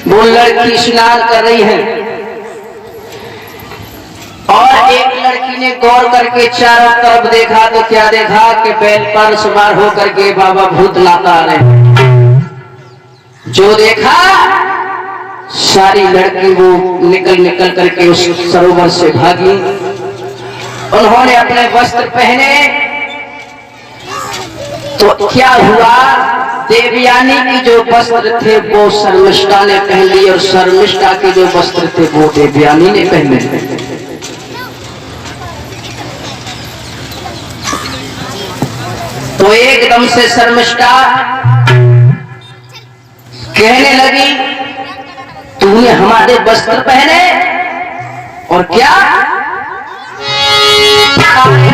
वो लड़की स्नान कर रही है और एक लड़की ने गौर करके चारों तरफ देखा तो क्या देखा कि बैल पर सवार होकर के बाबा भूतनाथ आ रहे। जो देखा सारी लड़की वो निकल करके उस सरोवर से भागी। उन्होंने अपने वस्त्र पहने तो क्या हुआ, देवयानी की जो वस्त्र थे वो शर्मिष्ठा ने पहन लिए और शर्मिष्ठा के जो वस्त्र थे वो देवयानी ने पहने। तो एकदम से शर्मिष्ठा कहने लगी तूने हमारे वस्त्र पहने और क्या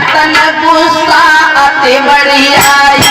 तन गुस्सा आते बड़ी आई।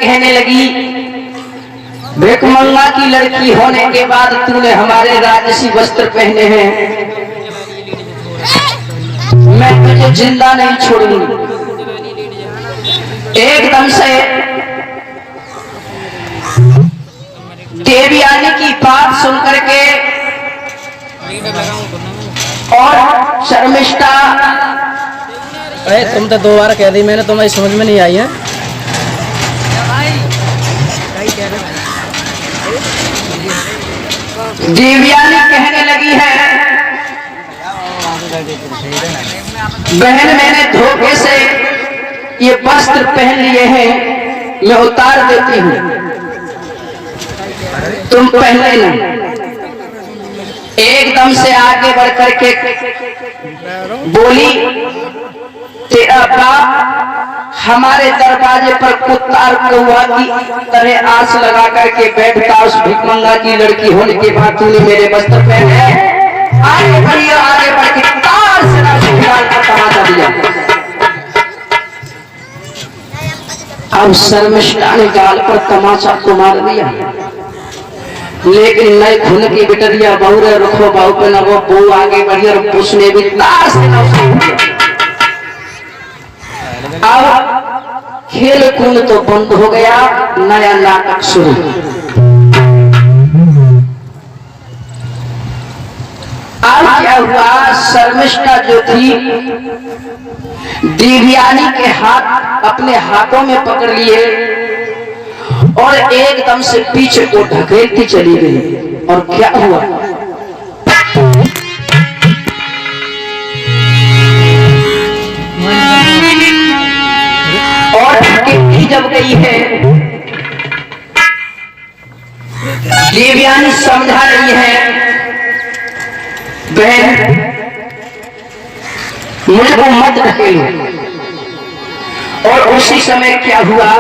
कहने लगी भिखमंगा की लड़की होने के बाद तूने हमारे राजसी वस्त्र पहने हैं, मैं तुझे जिंदा नहीं छोड़ूंगी। एकदम से देवयानी की बात सुनकर के और शर्मिष्ठा, तुम तो 2 बार कह दी मैंने, तुम्हारी समझ में नहीं आई है। देवयानी कहने लगी है बहन मैंने धोखे से ये वस्त्र पहन लिए हैं, मैं उतार देती हूँ, तुम पहने नहीं। एकदम से आगे बढ़ करके बोली तेरा बाप हमारे दरवाजे पर कुत्ता और कौवा की तरह आस लगा करके बैठता, उस भिखमंगा की लड़की होने के बाद तूने मेरे वस्त्र पहने। आगे बढ़िए, आगे बढ़ के तार से का तमाचा दिया। अब शर्मिष्ठा ने गाल पर तमाचा तो मार दिया, लेकिन नई खुल की बिटरिया बहु रे रुखो बहु पे न वो बो आगे बढ़ी और उसने भी तार से न। अब खेल कूद तो बंद हो गया, नया नाटक शुरू। अब क्या हुआ, शर्मिष्ठा जो थी देवयानी के हाथ अपने हाथों में पकड़ लिए और एकदम से पीछे को ढकेलती चली गई। और क्या हुआ, और ढकेलती जब गई है, देवयानी समझा रही है बहन मुझको मत ढकेलो। और उसी समय क्या हुआ,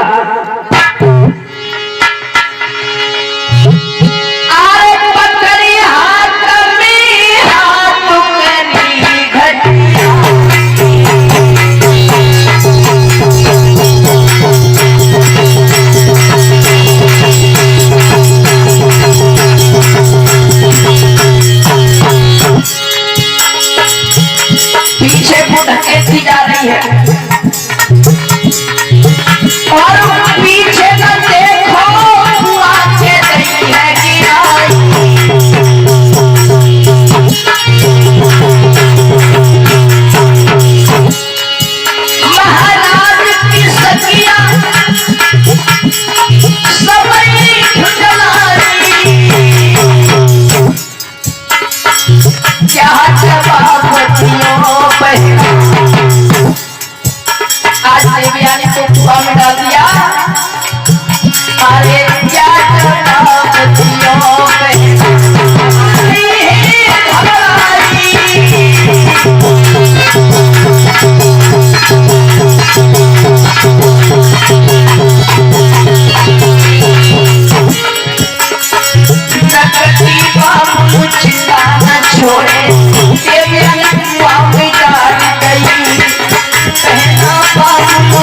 पीछे को ढकेलती जा रही है और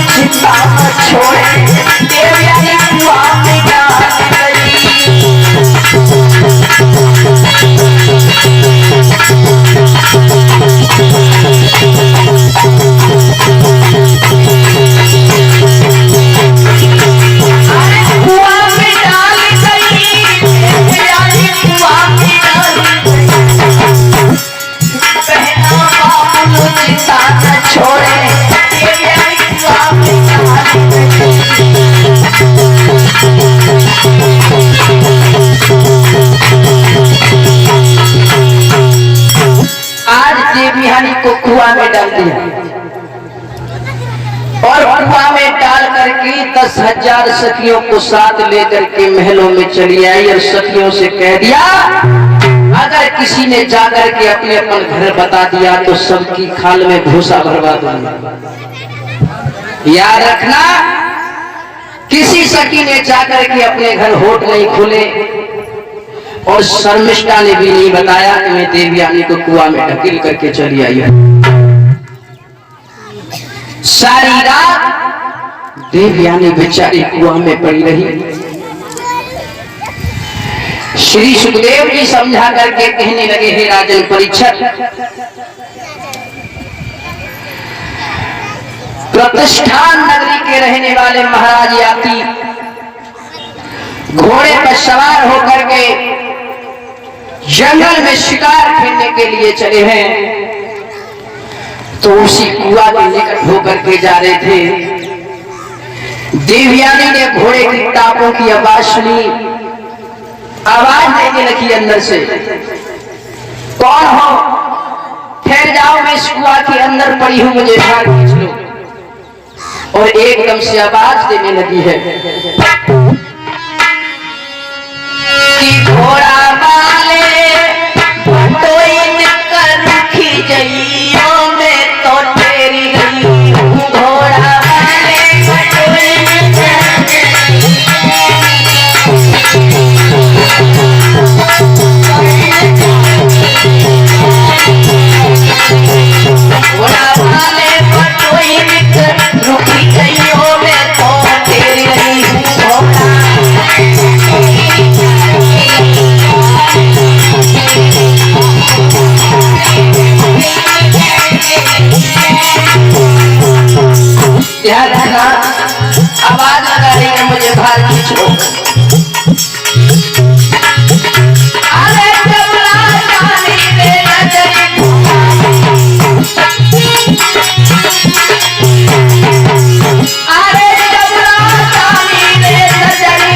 चिता न छोड़े देवयानी कुआं में डाल गई। को कुआं में डाल दिया और कुआं में डाल करके 10,000 सखियों को साथ लेकर के महलों में चली आई और सखियों से कह दिया अगर किसी ने जाकर के अपने अपन घर बता दिया तो सबकी खाल में भूसा भरवा दूंगा। याद रखना किसी सखी ने जाकर के अपने घर होठ नहीं खोले और शर्मिष्ठा ने भी नहीं बताया कि मैं देवयानी को कुआं में ढकेल करके चली आई है। सारी रात देवयानी बेचारी कुआं में पड़ी रही। श्री सुखदेव जी समझा करके कहने लगे हे राजन परीक्षित, प्रतिष्ठान नगरी के रहने वाले महाराज याती घोड़े पर सवार होकर के जंगल में शिकार खेलने के लिए चले हैं तो उसी कुआं के निकट होकर के जा रहे थे। देवयानी ने घोड़े की टापों की आवाज सुनी, आवाज देने लगी अंदर से, कौन हो? ठहर जाओ, मैं इस कुआं के अंदर पड़ी हूं, मुझे बाहर खींच लो। और एकदम से आवाज देने लगी है कि घोड़ा वाले जइयो में तो तेरी गई हूँ, घोड़ा वाले घोड़ा वाले पटोई रुकी गइयो में तो तेरी गई हूँ, घोड़ा ध्यान रखना, आवाज लगा रही है मुझे बाहर खींचो। अरे जबरा जानी रे नजरी अरे जबरा जानी रे नजरी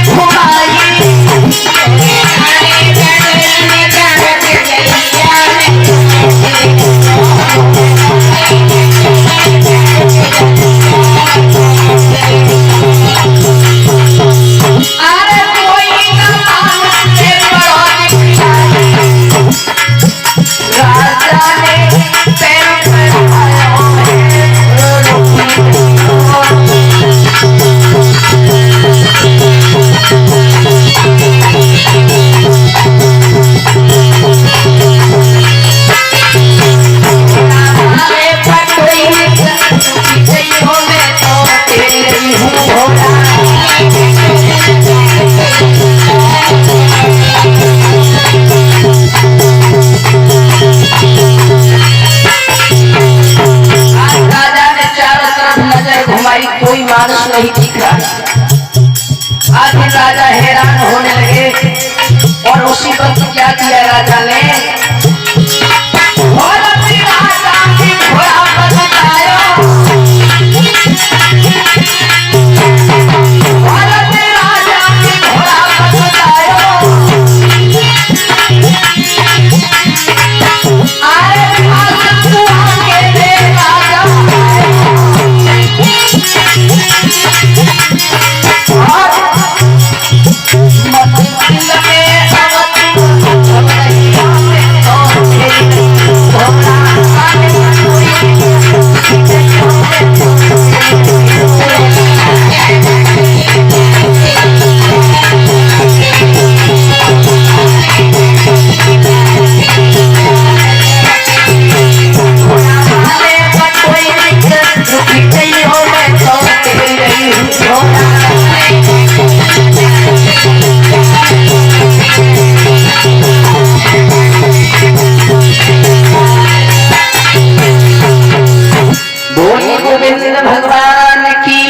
घुमाई कोई मानुष नहीं दिख रहा। आखिर राजा हैरान होने लगे और उसी वक्त क्या किया राजा ने, राजा की घोड़ा बतायो, राजा की घोड़ा बतायो, अरे के दे राजा लगे बोली गोविंद भगवान की।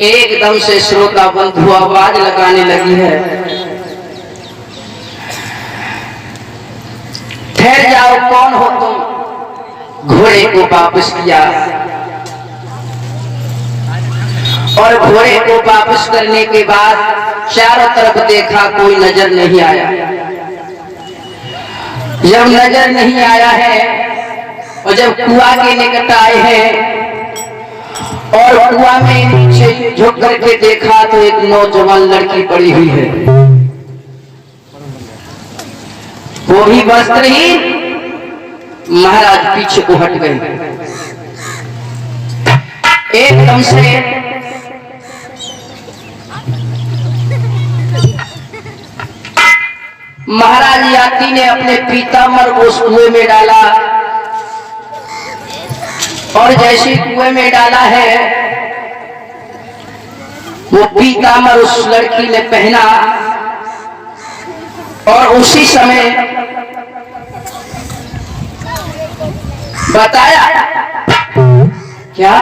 एकदम से श्रोता बंधु आवाज लगाने लगी है, ठहर जाओ, कौन हो तुम? घोड़े को वापस किया और घोड़े को वापस करने के बाद चारों तरफ देखा, कोई नजर नहीं आया। जब नजर नहीं आया है और जब कुआं के निकट आए हैं और कुआं में नीचे झुक करके देखा तो एक नौजवान लड़की पड़ी हुई है, वो भी वस्त्रहीन। महाराज पीछे को हट गए। एकदम से महाराज याती ने अपने पीताम्बर को उस कुएं में डाला और जैसे कुएं में डाला है वो पीताम्बर उस लड़की ने पहना और उसी समय बताया क्या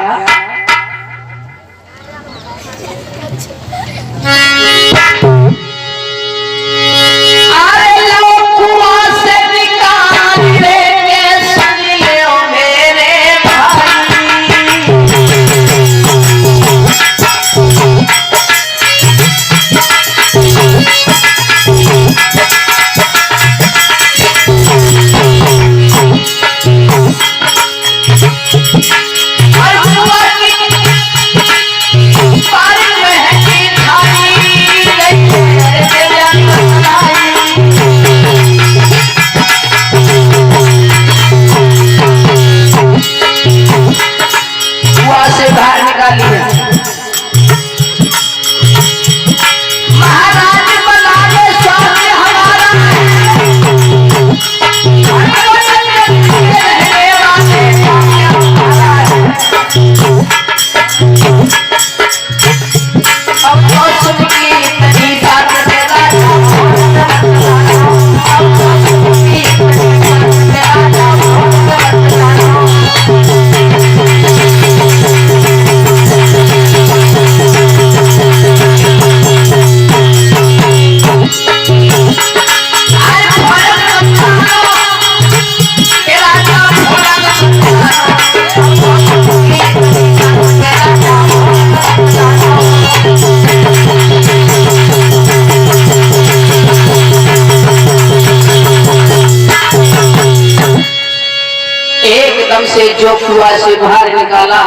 से जो कुआं से बाहर निकाला,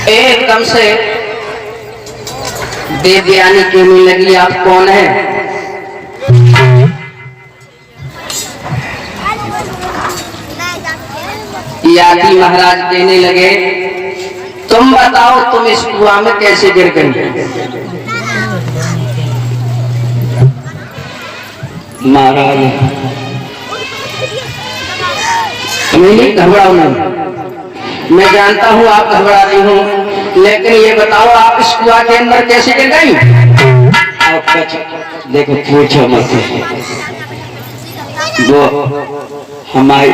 एकदम से देवयानी कहने लगी, आप कौन है? याती महाराज कहने लगे, तुम बताओ तुम इस कुआं में कैसे गिर गई? महाराज नहीं, घबराओ नहीं, मैं जानता हूँ आप घबरा रही हूँ, लेकिन ये बताओ आप इस कुआं के अंदर कैसे गिर गई? आपका देखो पूछो मत, वो हमारी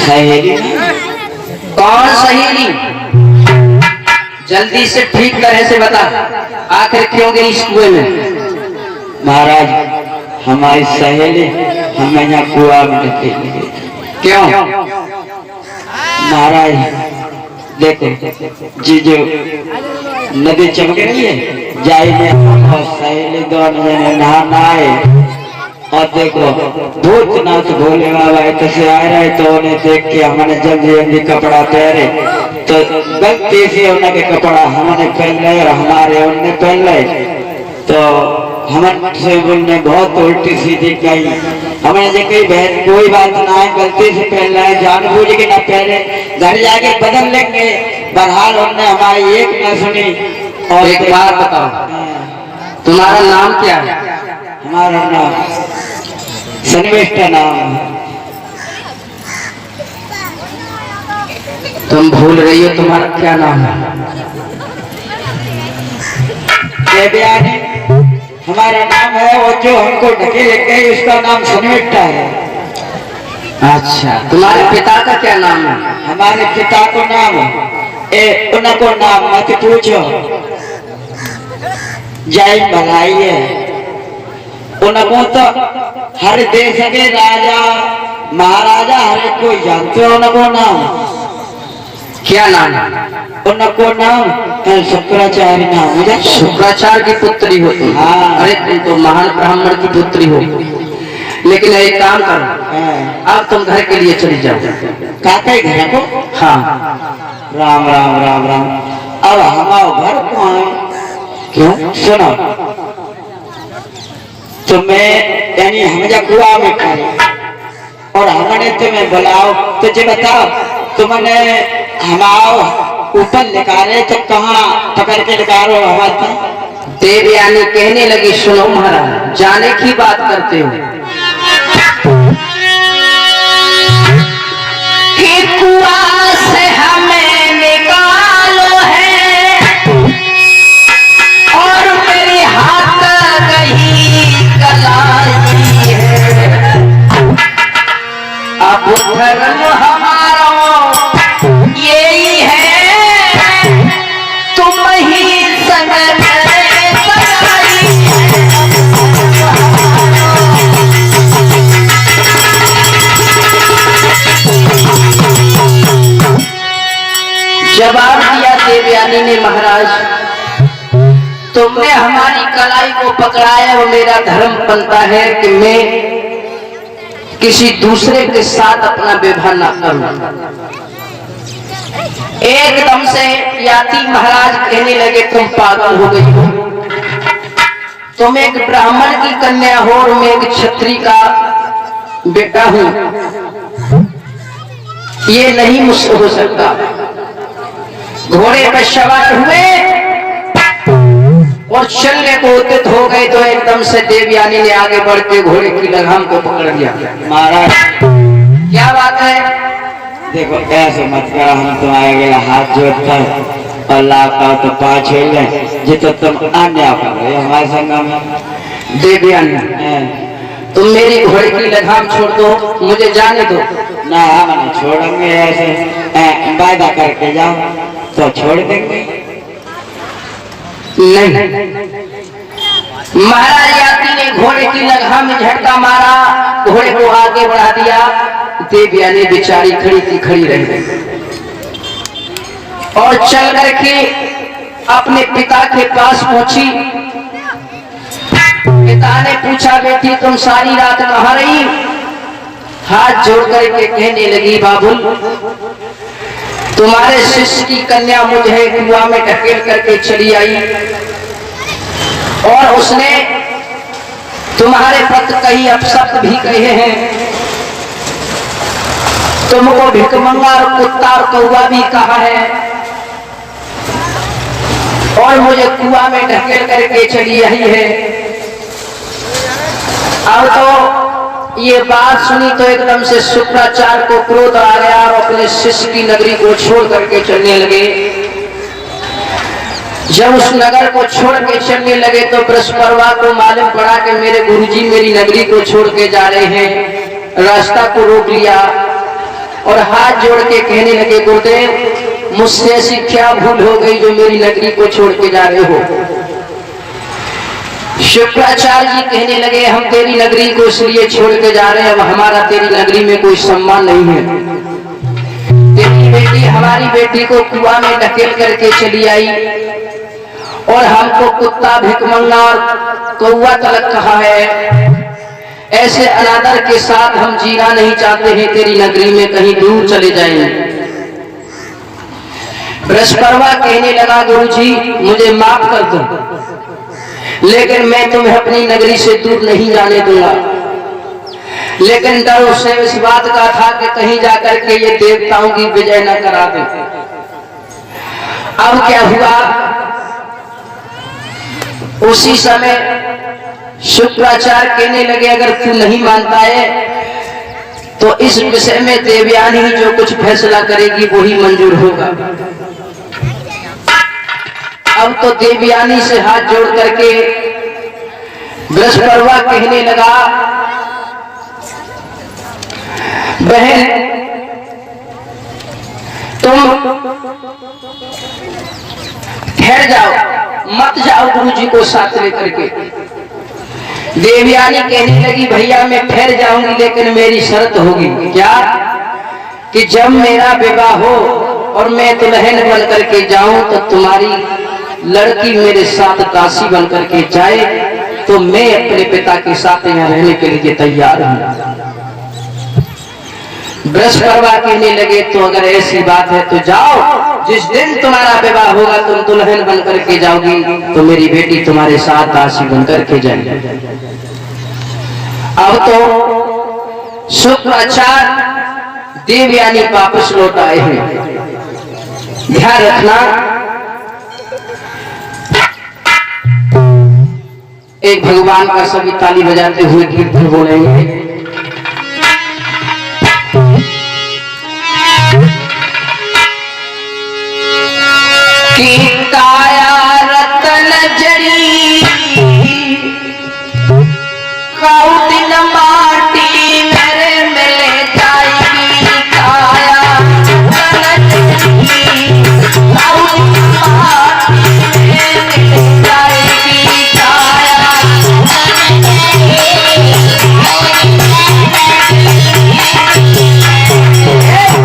सहेली। कौन सहेली? जल्दी से ठीक तरह से बता, आखिर क्यों गई इस कुएं में? महाराज हमारी सहेली हमें यहाँ कुआं में रखेंगे। क्यों? महाराज देखो जी, जो नदी चमक रही है, जाइए और सहेली दोनों जने नहाना है। और देखो भूतनाथ भोले बाबा इधर से आ रहे, तो उन्हें देख के हमने जल्दी जल्दी कपड़ा पहने, तो गलती से उनके कपड़ा हमने पहन लिया और हमारे उनने पहन लिया, तो हमसे बोलने बहुत उल्टी सीधी कही। हमने जो कही बहन कोई बात ना है, गलती से पहन रहे, जानबूझ के ना पहने, घर जाके बदल लेंगे। बहरहाल उन्होंने हमारी एक न सुनी। और एक बात बताओ, तुम्हारा नाम क्या है? हमारा नाम सन्निविष्ट नाम। रही हो, तुम्हारा क्या नाम है? देवयानी हमारा नाम है, और जो हमको ढके लेके उसका नाम सन्मिट्टा है। अच्छा, तुम्हारे पिता का क्या नाम है? हमारे पिता को नाम उनको नाम मत पूछो, जय भलाई है। उनको तो हर देश के राजा महाराजा हर एक कोई जानते हो। उनको नाम क्या नाम है? उनको नाम शुक्राचार्य नाम मुझे। शुक्राचार्य की पुत्री हो तुम? हाँ। अरे तुम तो महान ब्राह्मण की पुत्री हो। लेकिन एक काम करो, अब तुम घर के लिए चली जाओ। काका घर को? हाँ। राम राम राम राम। अब हमारा घर को आए क्यों? सुनो, तुम्हें यानी हम जब कुआ में खड़े और हमने तुम्हें बुलाओ तो जी बताओ, तुमने हमारा ऊपर निकाले तो कहाँ पकड़ के निकालो? हमारे देवयानी कहने लगी, सुनो महाराज, जाने की बात करते हो कि कुआं से हमें निकालो है और मेरे हाथ गई कलाई है। अब धर्म हमारा यही है, तुम ही संग जवाब दिया देवयानी ने, महाराज तुमने हमारी कलाई को पकड़ाया और मेरा धर्म बनता है कि मैं किसी दूसरे के साथ अपना विवाह न करूं। एकदम से याति महाराज कहने लगे, तुम पागल हो गई हो, तुम एक ब्राह्मण की कन्या हो और मैं एक क्षत्रिय का बेटा हूं, ये नहीं मुझसे हो सकता। घोड़े पर सवार हुए और चलने को उद्यत हो गए तो एकदम से देवयानी ने आगे बढ़ के घोड़े की लगाम को पकड़ लिया। महाराज क्या बात है? देखो ऐसे मत करो, हम तुम्हारे गए हाथ जोड़कर अल्लाह का तो पाँच ले जितो तुम अन्याय कर रहे हो हमारे संग में। देवयानी तुम मेरी घोड़े की लगाम छोड़ दो, मुझे जाने दो। ना हम छोड़ेंगे, ऐसे वायदा करके जाओ तो छोड़ देंगे। नहीं। महाराज यात्री ने घोड़े की लगाम में झटका मारा, घोड़े को आगे बढ़ा दिया। देवयानी बेचारी खड़ी की खड़ी रह गई और चल करके अपने पिता के पास पहुंची। पिता ने पूछा, बेटी तुम सारी रात कहाँ रही? हाथ जोड़ करके कहने लगी, बाबुल तुम्हारे शिष्य की कन्या मुझे कुआं में ढकेल करके चली आई और उसने तुम्हारे पत्र कही अपशब्द भी कहे हैं, तुमको भिकमंगा और कुत्ता और कौवा भी कहा है और मुझे कुआं में ढकेल करके चली आई है। अब तो ये बात सुनी तो एकदम से शुक्राचार्य को क्रोध आ गया और अपने शिष्य की नगरी को छोड़ करके चलने लगे। जब उस नगर को छोड़ के चलने लगे तो बृहस्पतिवार को मालूम पड़ा कि मेरे गुरुजी मेरी नगरी को छोड़ के जा रहे हैं। रास्ता को रोक लिया और हाथ जोड़ के कहने लगे, गुरुदेव मुझसे ऐसी क्या भूल हो गई जो मेरी नगरी को छोड़ के जा रहे हो? शुक्राचार्य जी कहने लगे, हम तेरी नगरी को इसलिए छोड़ के जा रहे हैं, अब हमारा तेरी नगरी में कोई सम्मान नहीं है। तेरी बेटी हमारी बेटी को कुआं में ढकेल करके चली आई और हमको कुत्ता भिकमंगा और कौवा तलक कहा है। ऐसे अनादर के साथ हम जीना नहीं चाहते हैं, तेरी नगरी में कहीं दूर चले जाएंगे। बृहस्पतिवार कहने लगा, गुरुजी मुझे माफ कर दो, लेकिन मैं तुम्हें अपनी नगरी से दूर नहीं जाने दूंगा। लेकिन डर उससे इस बात का था कि कहीं जाकर के ये देवताओं की विजय न करा दे। अब क्या हुआ, उसी समय शुक्राचार्य कहने लगे, अगर तू नहीं मानता है तो इस विषय में देवयानी जो कुछ फैसला करेगी वही मंजूर होगा। अब तो देवयानी से हाथ जोड़ करके बृहस्पतिवार कहने लगा, बहन तुम ठहर जाओ, मत जाओ गुरुजी को साथ लेकर के। देवयानी कहने लगी, भैया मैं ठहर जाऊंगी लेकिन मेरी शर्त होगी। क्या? कि जब मेरा विवाह हो और मैं दुल्हन बन करके जाऊं तो तुम्हारी लड़की मेरे साथ दासी बन करके जाए तो मैं अपने पिता के साथ यहाँ रहने के लिए तैयार हूँ। बृहस्पतिवार कहने लगे, तो अगर ऐसी बात है तो जाओ, जिस दिन तुम्हारा विवाह होगा तुम दुल्हन बन करके जाओगी तो मेरी बेटी तुम्हारे साथ दासी बन करके जाएगी। अब तो शुक्राचार्य देवयानी वापस लौट आए हैं। ध्यान रखना, एक भगवान का सभी ताली बजाते हुए कीर्तन बोलेंगे। कि काया रतन जड़ी काऊ दिन माटी मेरे मिले जाएगी। काया रतन जड़ी काऊ दिन माटी मेरे मिले जाएगी।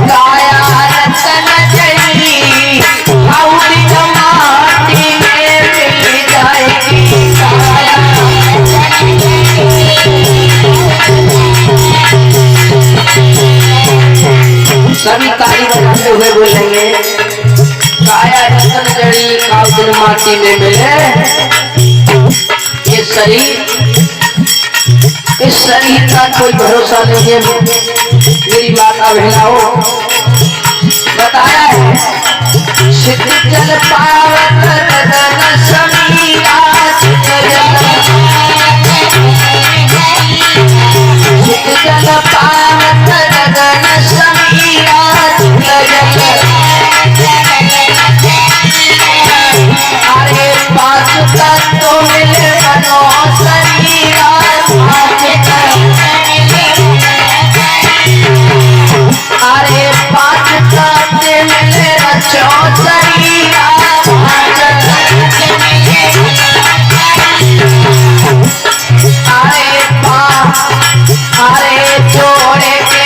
काया रतन जड़ी काऊ दिन माटी मेरे मिले जाएगी। सभी ताली बजाते हुए बोलेंगे, काया रतन जड़ी काऊ दिन माटी में मिले। ये शरीर, इस शरीर का कोई भरोसा नहीं है। मेरी माता बहनाओं बताया है, सिद्ध जल पावत गगन समीरा। सिद्ध जल पावत गगन समीरा। अरे पांच तत्व मिले बनो शरीरा। अरे पांच तत्व मिले रचो शरीरा। अरे जोड़े के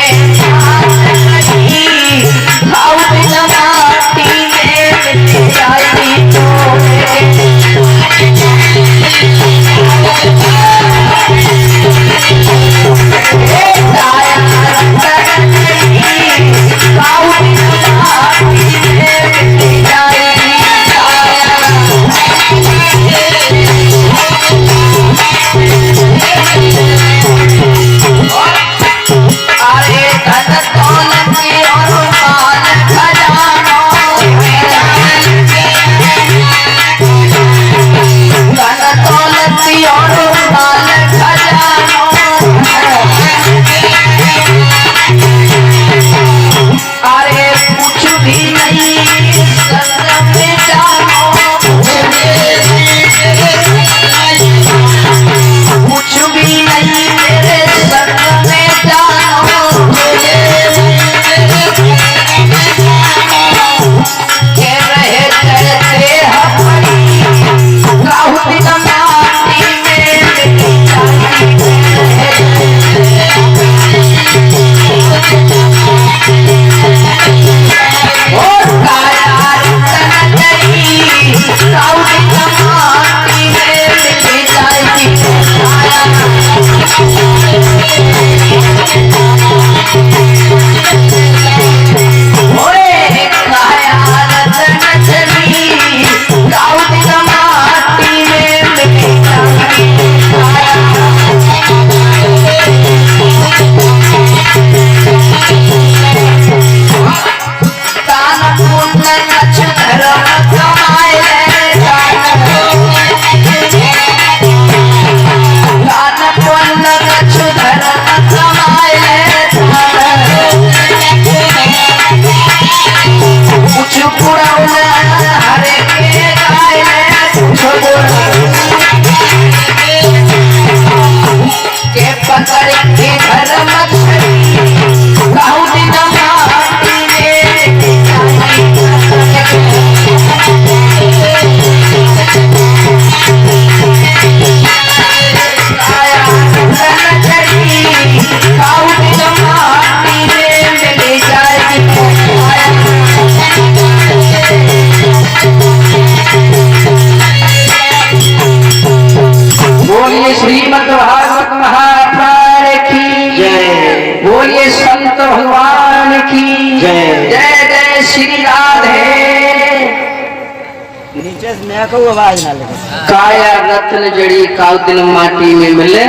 काऊ दिन माटी में मिल जाएगी। काऊ दिन माटी में मिल श्री राधे नीचे से मैं को आवाज ना लगे। काया रत्न जड़ी काल दिन माटी में मिले,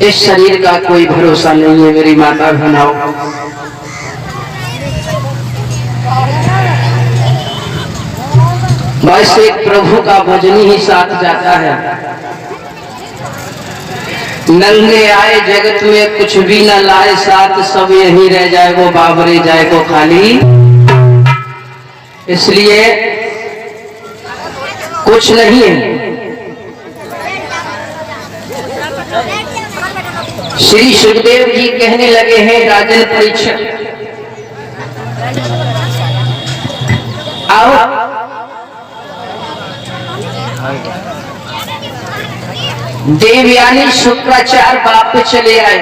इस शरीर का कोई भरोसा नहीं है मेरी माता बहनाओ। बस एक प्रभु का भजन ही साथ जाता है। नंगे आए जगत में कुछ भी न लाए साथ, सब यही रह जाए वो बाबरे जाए को खाली। इसलिए कुछ नहीं है। श्री सुखदेव जी कहने लगे हैं राजन परीक्षित, आओ देवयानी शुक्राचार्य बाप पे चले आए।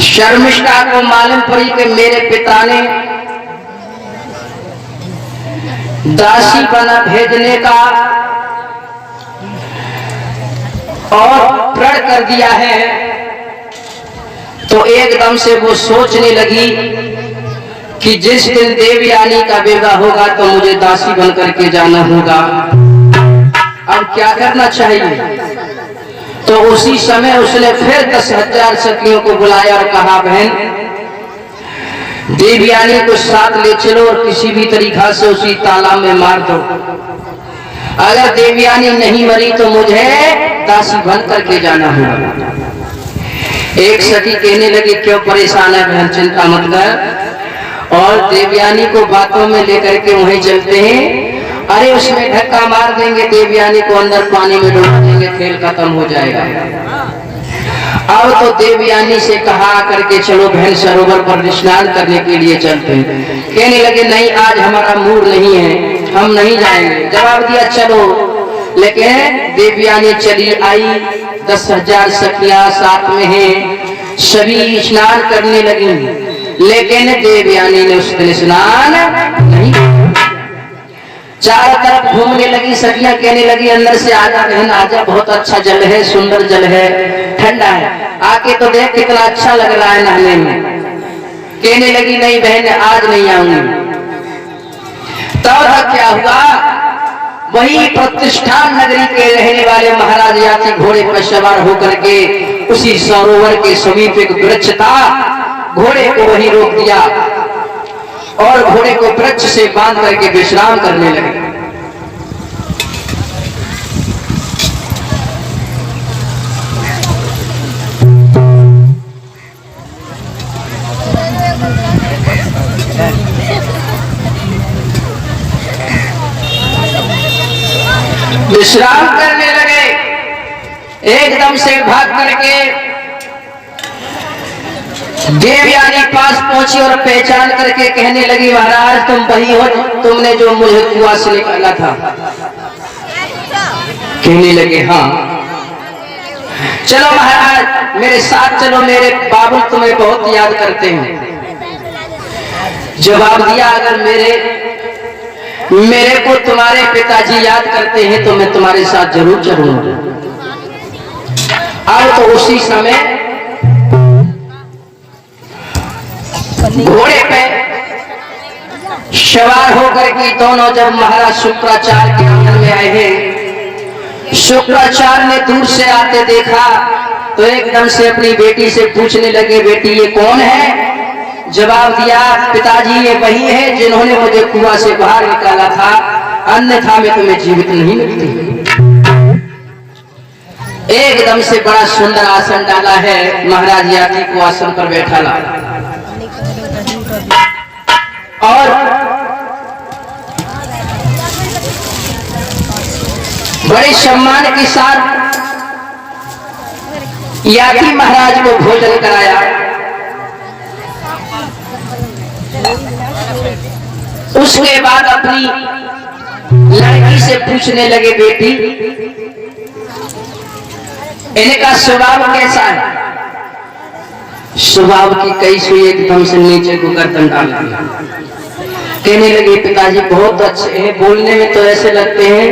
शर्मिष्ठा को मालूम पड़ी कि मेरे पिता ने दासी बना भेजने का और प्रण कर दिया है, तो एकदम से वो सोचने लगी कि जिस दिन देवयानी का विवाह होगा तो मुझे दासी बन करके जाना होगा। अब क्या करना चाहिए? तो उसी समय उसने फिर 10,000 सखियों को बुलाया और कहा बहन देवयानी को साथ ले चलो और किसी भी तरीका से उसी तालाब में मार दो। अगर देवयानी नहीं मरी तो मुझे दासी बन करके जाना होगा। एक सखी कहने लगी क्यों परेशान है बहन, चिंता मत कर, और देवयानी को बातों में लेकर के वहीं चलते हैं। अरे उसमें धक्का मार देंगे, देवयानी को अंदर पानी में डुबा देंगे, खेल खत्म हो जाएगा। अब तो देवयानी से कहा करके चलो बहन सरोवर पर स्नान करने के लिए चलते हैं। कहने लगे नहीं आज हमारा मूड नहीं है, हम नहीं जाएंगे। जवाब दिया चलो, लेकिन देवयानी चली आई, 10,000 सखियां साथ में हैं, सभी स्नान करने लगी, लेकिन देवयानी ने उस दिन स्नान नहीं। चारों तरफ घूमने लगी, सखियां कहने लगी अंदर से आजा बहन आजा, बहुत अच्छा जल है, सुंदर जल है, ठंडा है, आके तो देख कितना अच्छा लग रहा है नहाने में। कहने लगी नहीं बहन आज नहीं आऊंगी। तब क्या हुआ, वही प्रतिष्ठान नगरी के रहने वाले महाराज यात्री घोड़े पर सवार होकर के उसी सरोवर के समीप एक वृक्ष था, घोड़े को वहीं रोक दिया और घोड़े को वृक्ष से बांध करके विश्राम करने लगे। विश्राम करने लगे, एकदम से भाग करके देवयानी पास पहुंची और पहचान करके कहने लगी महाराज तुम वही हो तुमने जो मुझे कुआं से निकाला था। कहने लगे हाँ। चलो महाराज मेरे साथ चलो, मेरे बाबू तुम्हें बहुत याद करते हैं। जवाब दिया अगर मेरे को तुम्हारे पिताजी याद करते हैं तो मैं तुम्हारे साथ जरूर चलूंगा। अब तो उसी समय घोड़े पे सवार होकर के दोनों जब महाराज शुक्राचार्य के आंगन में आए हैं, शुक्राचार्य ने दूर से आते देखा तो एकदम से अपनी बेटी से पूछने लगे बेटी ये कौन है? जवाब दिया पिताजी ये वही है जिन्होंने मुझे कुआं से बाहर निकाला था, अन्यथा मैं तुम्हें जीवित नहीं मिलती। एकदम से बड़ा सुंदर आसन डाला है, महाराज यात्री को आसन पर बैठा ला और बड़े सम्मान के साथ यात्री महाराज को भोजन कराया। उसके बाद अपनी लड़की से पूछने लगे बेटी इनका स्वभाव कैसा है? स्वभाव की कई सुई एकदम से नीचे को गर्दन डाल दिया। कहने लगे पिताजी बहुत अच्छे हैं, बोलने में तो ऐसे लगते हैं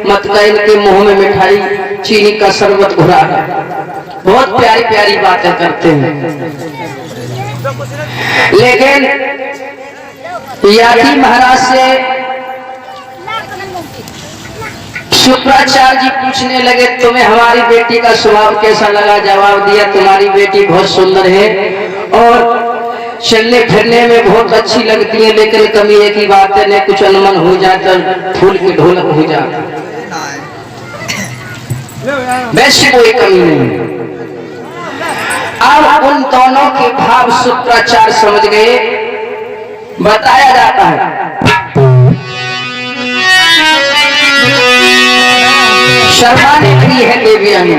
मत का इनके मुंह में मिठाई चीनी का शरबत घुरा है, बहुत प्यारी प्यारी बातें करते हैं। लेकिन याति महाराज से शुक्राचार्य जी पूछने लगे तुम्हें हमारी बेटी का स्वभाव कैसा लगा। जवाब दिया तुम्हारी बेटी बहुत सुंदर है और चलने फिरने में बहुत अच्छी लगती है, लेकिन कमी एक ही बात है, कुछ अनमन हो जाए तो फूल की ढोलक हो जाए, वैसे कोई कमी नहीं। अब उन दोनों के भाव शुक्राचार्य समझ गए। बताया जाता है शर्माने लगी है देवयानी,